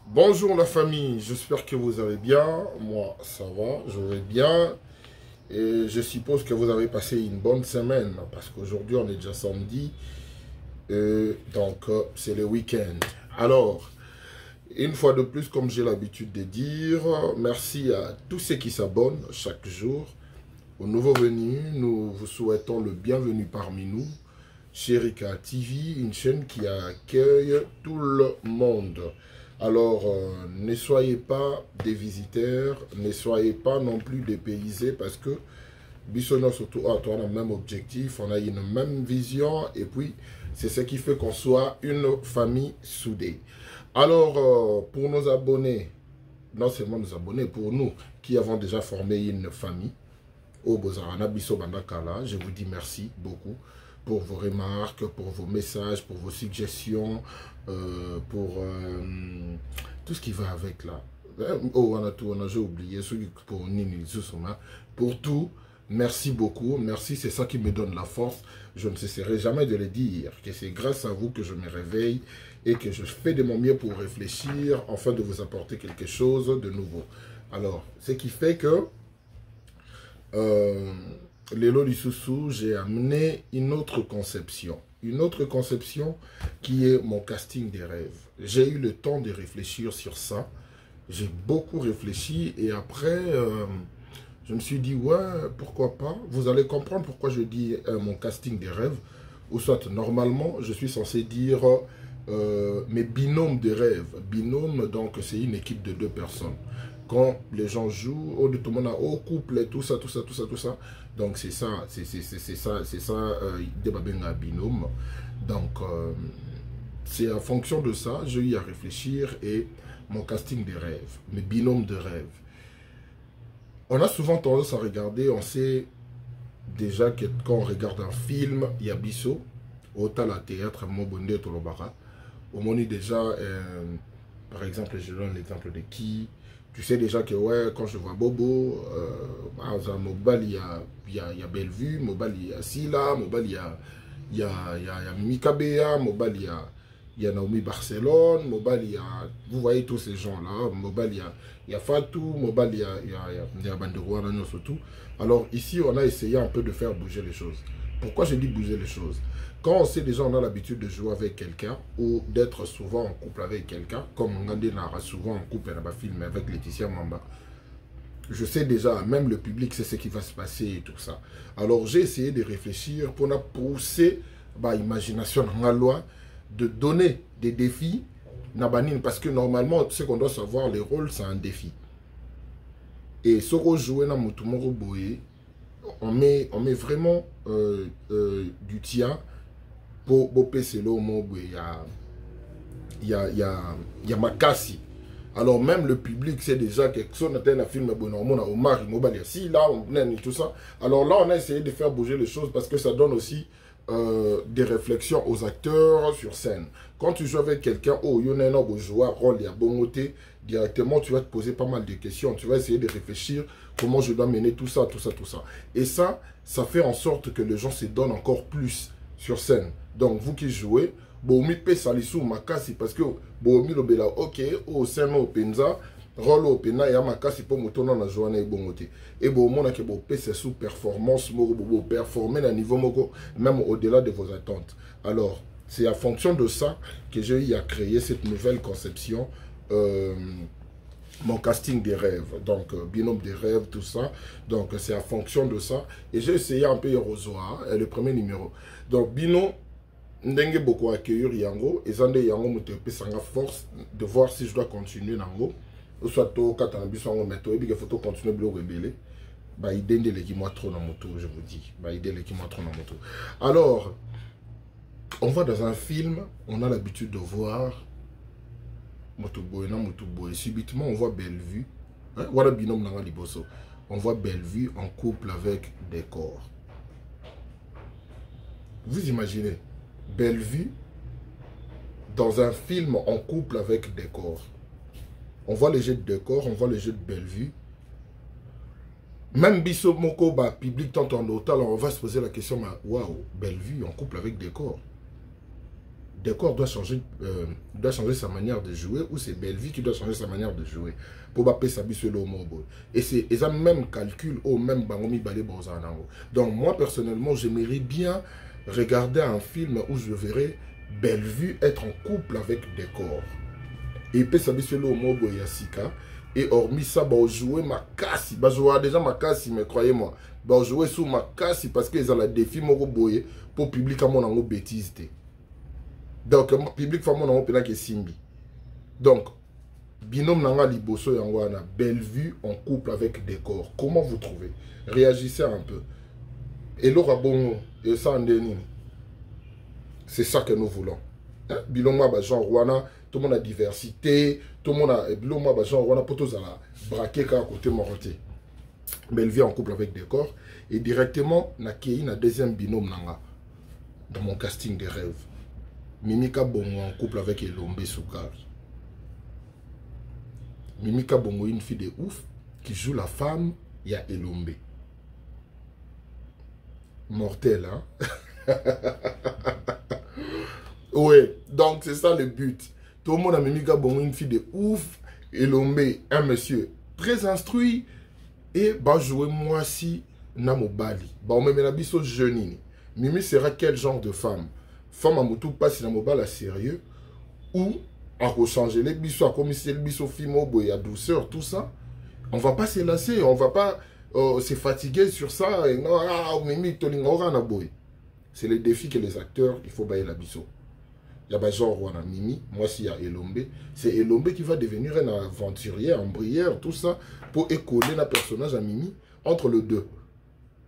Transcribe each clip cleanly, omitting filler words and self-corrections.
Bonjour la famille, j'espère que vous allez bien. Moi, ça va, je vais bien. Et je suppose que vous avez passé une bonne semaine, parce qu'aujourd'hui, on est déjà samedi. Donc, c'est le week-end. Alors, une fois de plus, comme j'ai l'habitude de dire, merci à tous ceux qui s'abonnent chaque jour. Aux nouveaux venus, nous vous souhaitons le bienvenu parmi nous. Sherika TV, une chaîne qui accueille tout le monde. Alors, ne soyez pas des visiteurs, ne soyez pas non plus dépaysés parce que Bissonneur surtout a le même objectif, on a une même vision et puis c'est ce qui fait qu'on soit une famille soudée. Alors, pour nos abonnés, non seulement nos abonnés, pour nous qui avons déjà formé une famille, au Bozarana Bisso Bandakala, je vous dis merci beaucoup pour vos remarques, pour vos messages, pour vos suggestions, pour tout ce qui va avec là. Oh, on a tout, on a oublié, pour Nini Zusuma, pour tout. Merci beaucoup, merci, c'est ça qui me donne la force. Je ne cesserai jamais de le dire, que c'est grâce à vous que je me réveille et que je fais de mon mieux pour réfléchir, afin de vous apporter quelque chose de nouveau. Alors, ce qui fait que Lelo Lissoussou, j'ai amené une autre conception. Une autre conception qui est mon casting des rêves. J'ai eu le temps de réfléchir sur ça. J'ai beaucoup réfléchi et après, je me suis dit, ouais, pourquoi pas. Vous allez comprendre pourquoi je dis mon casting des rêves. Ou soit, normalement, je suis censé dire mes binômes de rêve. Binôme, donc, c'est une équipe de 2 personnes. Quand les gens jouent, tout le monde a au couple, tout ça, tout ça, tout ça, tout ça. Donc, c'est ça, débat binôme. Donc, c'est en fonction de ça, j'ai eu à réfléchir et mon casting des rêves, mes binômes de rêve. On a souvent tendance à regarder, on sait déjà que quand on regarde un film, il y a Bisso, autant la théâtre, Mobonde, Tolobara. Au moment déjà, par exemple, je donne l'exemple de qui. Tu sais déjà que ouais, quand je vois Bobo, Mobal, il y a Bellevue, Mobal, il y a Silla, Mobal, il y a Mikabea, Mobal, il y a Naomi Barcelone, Mobal, il y a, vous voyez tous ces gens-là, Mobal, il y a Fatou, Mobal, il y a Banderouana, surtout. Alors ici, on a essayé un peu de faire bouger les choses. Pourquoi je dis bouger les choses? Quand on sait déjà, on a l'habitude de jouer avec quelqu'un ou d'être souvent en couple avec quelqu'un, comme Ngandé Nara souvent en couple dans un film avec Laetitia Mamba, je sais déjà, même le public sait ce qui va se passer et tout ça. Alors j'ai essayé de réfléchir pour pousser l'imagination dans la loi, de donner des défis, parce que normalement, ce qu'on doit savoir, les rôles, c'est un défi. Et ce rôle joué dans Moutoumoro Boé, on met vraiment du tien pour PC là, il y a Makassi. Alors même le public sait déjà que si on a un film Omar, si là, tout ça. Alors là, on a essayé de faire bouger les choses parce que ça donne aussi des réflexions aux acteurs sur scène. Quand tu joues avec quelqu'un, oh, il y a un joueur, rôle, il y a bon côté, directement, tu vas te poser pas mal de questions. Tu vas essayer de réfléchir comment je dois mener tout ça, tout ça, tout ça. Et ça fait en sorte que les gens se donnent encore plus sur scène. Donc, vous qui jouez, Bomi pe salisu makasi parce que Bomi lobela ok au sein au penza rôle au pena ya makasi pour mutona na joana e bongote et bo mona ke bo pe sous performance mo bo performer à niveau moko même au-delà de vos attentes. Alors c'est à fonction de ça que j'ai eu à créer cette nouvelle conception, mon casting des rêves, donc binôme des rêves, tout ça. Donc c'est à fonction de ça et j'ai essayé un peu Rosoa, le premier numéro. Donc binôme ndenge beaucoup accueillir yango et zande yango moto pesanga force de voir si je dois continuer nango ou soit to katana biso ngo meto et bien photo continuer bleu rebelle ba idende le qui moi trop dans moto, je vous dis ba idende le qui moi trop dans moto. Alors on va dans un film, on a l'habitude de voir moto boy na moto boy, subitement on voit Bellevue, hein, voilà binôme nanga liboso, on voit Bellevue en couple avec des corps. Vous imaginez Bellevue dans un film en couple avec des corps. On voit les jeux de décor, on voit les jeux de Bellevue. Même Bisso Moko, public tant en hôtel, on va se poser la question, waouh, Bellevue en couple avec des corps. Décor doit changer sa manière de jouer, ou c'est Bellevue qui doit changer sa manière de jouer pour pas payer sa bise le mobile. Et c'est un même calcul au même bangomi balé bozanango. Donc moi personnellement, j'aimerais bien regarder un film où je verrais Bellevue être en couple avec Décor. Et puis ça bise le mobile yasika. Et hormis ça, bah jouer ma casse, bah jouer déjà ma casse, mais croyez-moi, bah jouer sous ma casse parce qu'ils ont la défi moko boye pour public à mon ango bêtise. Donc, le public fa mon ango pena ke simbi. Donc, binôme nanga liboso yangwana, Bellevue en couple avec Décor. Comment vous trouvez? Réagissez un peu. Et l'aura bon, et ça en déni. C'est ça que nous voulons. Hein? Biloma ba genre wana, tout le monde a diversité, tout le monde a biloma ba genre wana pour tous à la braquer à côté moroté. Bellevue en couple avec Décor et directement na kei na deuxième binôme nanga dans mon casting de rêve. Mimika Bongo en couple avec Elombe Soukar. Mimika Bongo, une fille de ouf, qui joue la femme, il y a Elombe. Mortel, hein? Ouais, donc c'est ça le but. Tout le monde a Mimika Bongo, une fille de ouf, Elombe, un monsieur très instruit, et bah jouer moi si Namo Bali. Bah on me met la biso jeune. Mimi sera quel genre de femme? Femme à moutou pas si la mobile sérieux ou à changer les bisous à comme si le bisou fimo boy à douceur tout ça, on va pas se lasser, on va pas se fatiguer sur ça et non mimi tolinga na boy. C'est le défi que les acteurs il faut bailler la bisou. Il y a pas genre wana Mimi, moi si y a Elombe, c'est Elombe qui va devenir un aventurier, un brière tout ça pour écoler le personnage à Mimi entre les deux.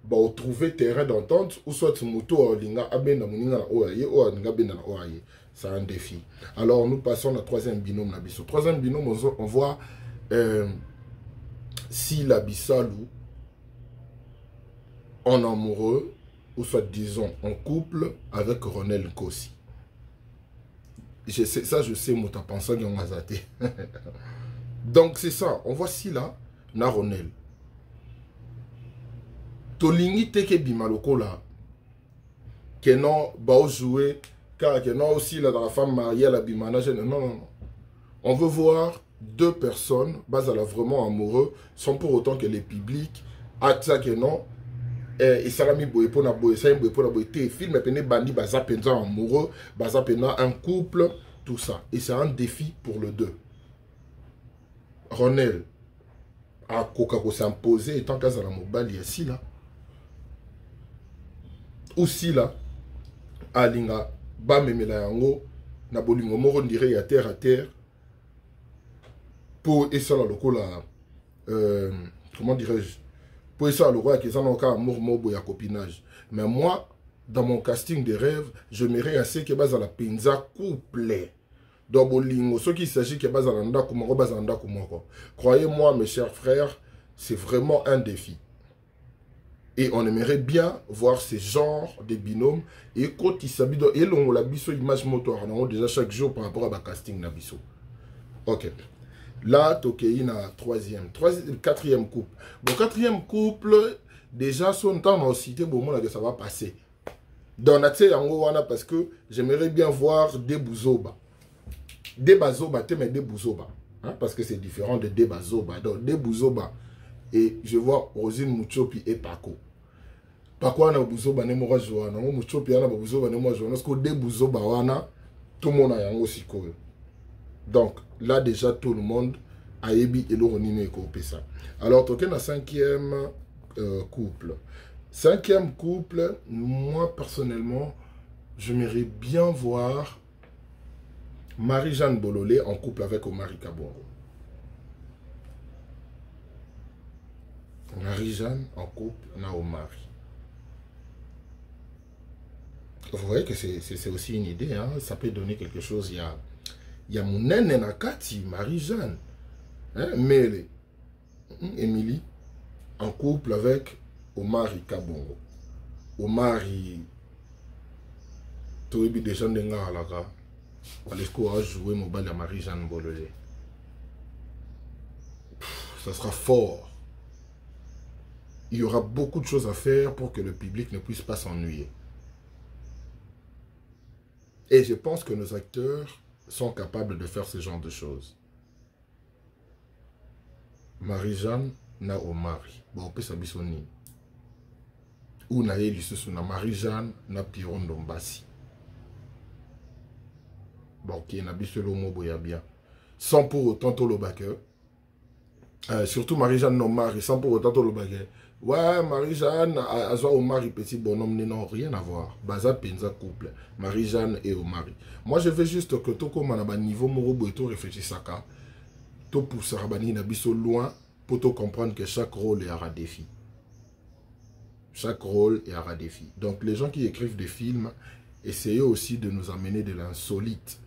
Bah, trouver terrain d'entente ou soit moto c'est un défi. Alors nous passons à troisième binôme. Troisième binôme, on voit si la Bissalou en amoureux ou soit disons en couple avec Ronel Kossi. Je sais, moi t'as pensé que Mazate. Donc c'est ça, on voit si là, na Ronel. Tolingi teke bimaloko là que non ba jouer car que non aussi là dans la femme mariée la bimanage non on veut voir deux personnes bas à la vraiment amoureux sans pour autant que les publics atza que non et salami boye pour na boye ça boye pour na boye te film pene bandi baza penza amoureux baza pena un couple tout ça et c'est un défi pour le deux. Ronel a koka ko s'imposer étant qu'à la mobile ici là aussi là alinga ba memela yango na bolingo moko dirait ya terre à terre pour essayer le cola comment dirais-je pour essayer le roi qui sont encore amour mobo ya copinage. Mais moi dans mon casting de rêve je m'irais assez que base à la pinza couple dans bolingo ce qui s'agit que base à l'anda kumako base à l'anda kumako. Croyez-moi mes chers frères, c'est vraiment un défi. Et on aimerait bien voir ces genres de binômes. Et quand il s'habille, et l'on a biso image moto, on a déjà chaque jour par rapport à ma casting na biso. Ok. Là, Tokei na quatrième couple. Bon, quatrième couple, déjà, son temps, on a cité, bon, que ça va passer. Dans la parce que j'aimerais bien voir des bouzoba. Des bazoba, mais des bouzoba. Hein, parce que c'est différent de des bazoba. Donc, des bouzoba. Et je vois Rosine Mouchopi et Paco. Paco a bouzoba ne mora joana, Mouchopi a bouzoba ne mora joana, parce que des bouzoba wana, tout le monde a yango siko. Donc là déjà tout le monde a ébi et l'oronine et ça. Alors toqué na cinquième couple. Cinquième couple, moi personnellement, je m'aimerais bien voir Marie-Jeanne Bololé en couple avec Omari Kabongo. Marie-Jeanne en couple, na Omari. Vous voyez que c'est aussi une idée, hein? Ça peut donner quelque chose. Il y a mon nene Nakati, Marie-Jeanne. Hein? Mele. Émilie en couple avec Omari Kabongo. Omari. Toyebi déjà n'enga alaka. Alesko a joué mon bal à Marie-Jeanne Bololé. Ça sera fort. Il y aura beaucoup de choses à faire pour que le public ne puisse pas s'ennuyer. Et je pense que nos acteurs sont capables de faire ce genre de choses. Marie-Jeanne na Omari. Bon, on peut s'abissonner. Ou na na Marie-Jeanne na Piron Dombasi. Bon, qui n'a bissolo moboya bien. Sans pour autant tout le baqueur. Surtout Marie-Jeanne Omari, sans pour autant tout le baqueur. Ouais, Marie-Jeanne, Azwa Omari, petit bonhomme, n'ont rien à voir. Baza Penza couple, Marie-Jeanne et Omari. Moi, je veux juste que tout comme on a niveau morobo et tout réfléchir ça, tout pour se rabani n'abisso loin, pour tout comprendre que chaque rôle est à défi. Chaque rôle est à défi. Donc, les gens qui écrivent des films, essayez aussi de nous amener de l'insolite.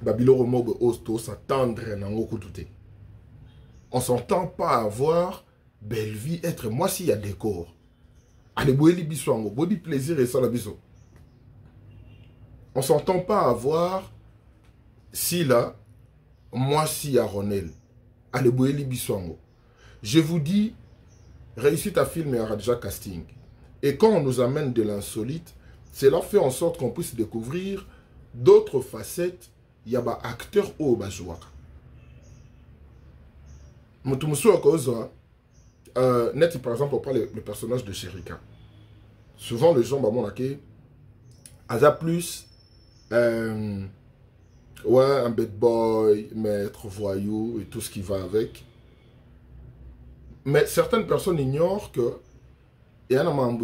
Babilo Romobo Osto s'attendre à on s'entend pas avoir belle vie, être moi s'il y a décor. Allez, boeli biswango, body plaisir et ça la biso. On s'entend pas avoir si là, moi s'il y a Ronel. Allez, boeli biswango. Je vous dis, réussite à film et à déjà casting. Et quand on nous amène de l'insolite, cela fait en sorte qu'on puisse découvrir d'autres facettes. Il y a des acteurs au Bajouaka. Moutoumousou à cause, net par exemple, on parle le personnage de Sherika. Souvent, les gens, bah, mon laqué, Aza plus, ouais, un bad boy, maître, voyou et tout ce qui va avec. Mais certaines personnes ignorent que il y a une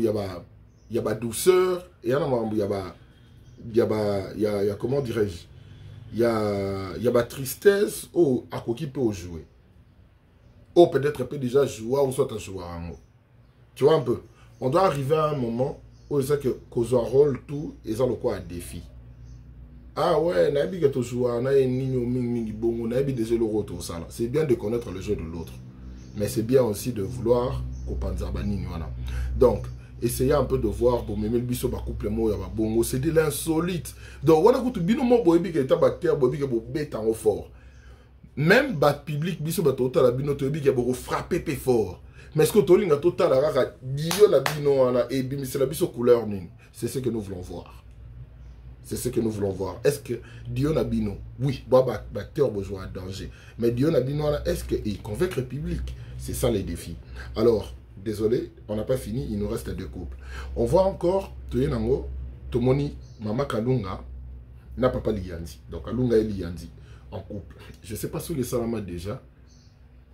douceur, il y a comment dirais-je, il y a tristesse ou à quoi qui peut jouer. Ou peut-être peut déjà jouer ou soit à jouer. Tu vois un peu. On doit arriver à un moment où c'est que qu'on rôle tout et ça le quoi un défi. Ah ouais, nabi que tu joues, c'est bien de connaître le jeu de l'autre. Mais c'est bien aussi de vouloir donc, essayez un peu de voir pour même le biso ba couple mo ya ba bongo, c'est de l'insolite. Donc, on a tout bino mo boyebi que tabacteur boyebi que bo beta en fort. Même bat public biso ba total la bino toyebi que bo frapper pe fort. Mais ce que to linga total la rara dio la bino ana et bimise la biso couleur ning. C'est ce que nous voulons voir. C'est ce que nous voulons voir. Est-ce que Dio Nabino, oui, acteur besoin de danger. Mais Dio Nabino, est-ce qu'il convainc le public? C'est ça les défis. Alors, désolé, on n'a pas fini, il nous reste 2 couples. On voit encore, Toyenango, Tomoni, Mama Kalunga, n'a papa Liyanzi. Donc Kalunga et Liyanzi en couple. Je ne sais pas si les Salama déjà.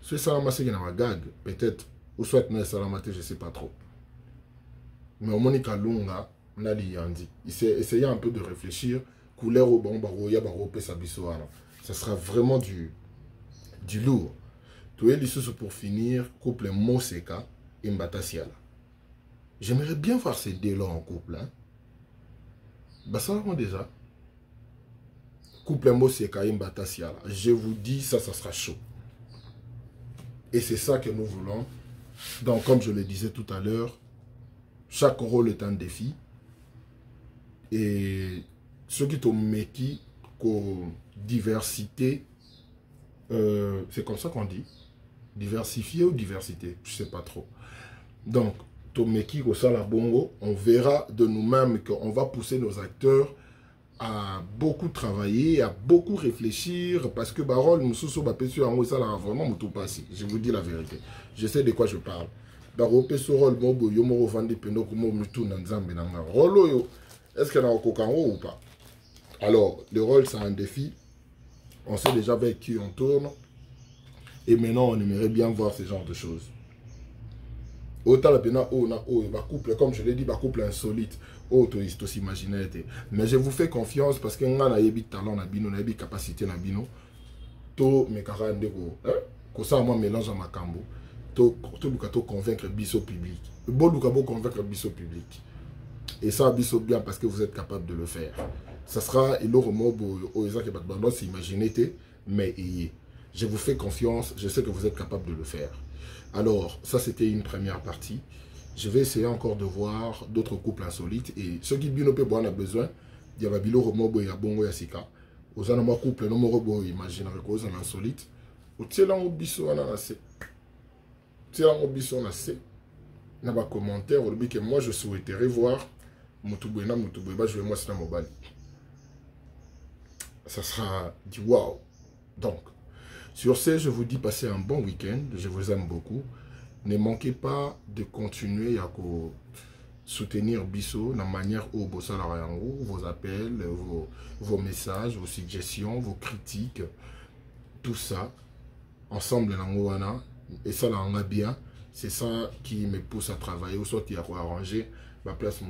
Si les Salama, c'est qu'il y a un gag, peut-être, ou soit les Salama, je ne sais pas trop. Mais au Moni Kalunga, essayez un peu de réfléchir. Couleur au bon baroya barope sabisoana. Ça sera vraiment du lourd. Tout est lissou pour finir. Couple Moseka et Mbatasiala. J'aimerais bien voir ces deux là en couple. Hein? Bah ça va déjà. Couple Moseka et Mbatasiala. Je vous dis ça sera chaud. Et c'est ça que nous voulons. Donc comme je le disais tout à l'heure, chaque rôle est un défi. Et ce qui te met comme diversité, c'est comme ça qu'on dit, diversifié ou diversité, je ne sais pas trop. Donc, Tomeki Kosala Bongo, on verra de nous-mêmes qu'on va pousser nos acteurs à beaucoup travailler, à beaucoup réfléchir, parce que Barol, Moussousso, Bapessu, en haut, ça là, vraiment, tout passé. Je vous dis la vérité. Je sais de quoi je parle. Barol, Pessorol, Mobo, Yomoro, Vandi, Penoko, Momutu, Nanzambe, Nanga, Rolo, est-ce qu'il y a un cocanro ou pas? Alors, le rôle, c'est un défi. On sait déjà avec qui on tourne. Et maintenant, on aimerait bien voir ce genre de choses. Autant la pena, couple, comme je l'ai dit, couple insolite. Auto, il s'imaginer. Mais je vous fais confiance parce que nous avons des talents, nous avons des capacités. Tout mes camarades, comme ça, moi, mélange à ma cambo. Tout le convaincre le biseau public. Bon, le convaincre le biseau public. Et ça, biseau bien parce que vous êtes capable de le faire. Ça sera, il aura mot aux gens qui ont s'imaginer, mais je vous fais confiance, je sais que vous êtes capable de le faire. Alors, ça c'était une première partie. Je vais essayer encore de voir d'autres couples insolites. Et ceux qui bien on a besoin, il y a Bilo Romobo et Bongo Yasika. Aux animaux couple, non robo, imaginez cause en insolite. Au tielan au bisso en assez. Tielan au bisso en assez. N'a pas commentaire, au que moi je souhaiterais voir. Moutoubouna, je vais moi c'est dans mon bal. ça sera du wow. Donc, sur ce, je vous dis passez un bon week-end. Je vous aime beaucoup. Ne manquez pas de continuer à soutenir Bisso de la manière où vos appels, vos messages, vos suggestions, vos critiques, tout ça, ensemble, et ça là bien. C'est ça qui me pousse à travailler, ou soit il y a arranger ma place.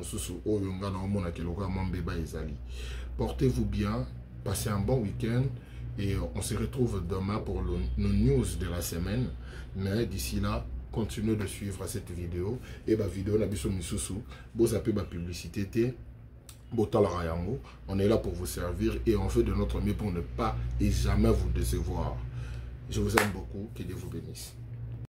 Portez-vous bien, passez un bon week-end et on se retrouve demain pour nos news de la semaine. Mais d'ici là, continuez de suivre cette vidéo et la vidéo na biso misusu vous appelez ma publicité. On est là pour vous servir et on fait de notre mieux pour ne pas et jamais vous décevoir. Je vous aime beaucoup, que Dieu vous bénisse.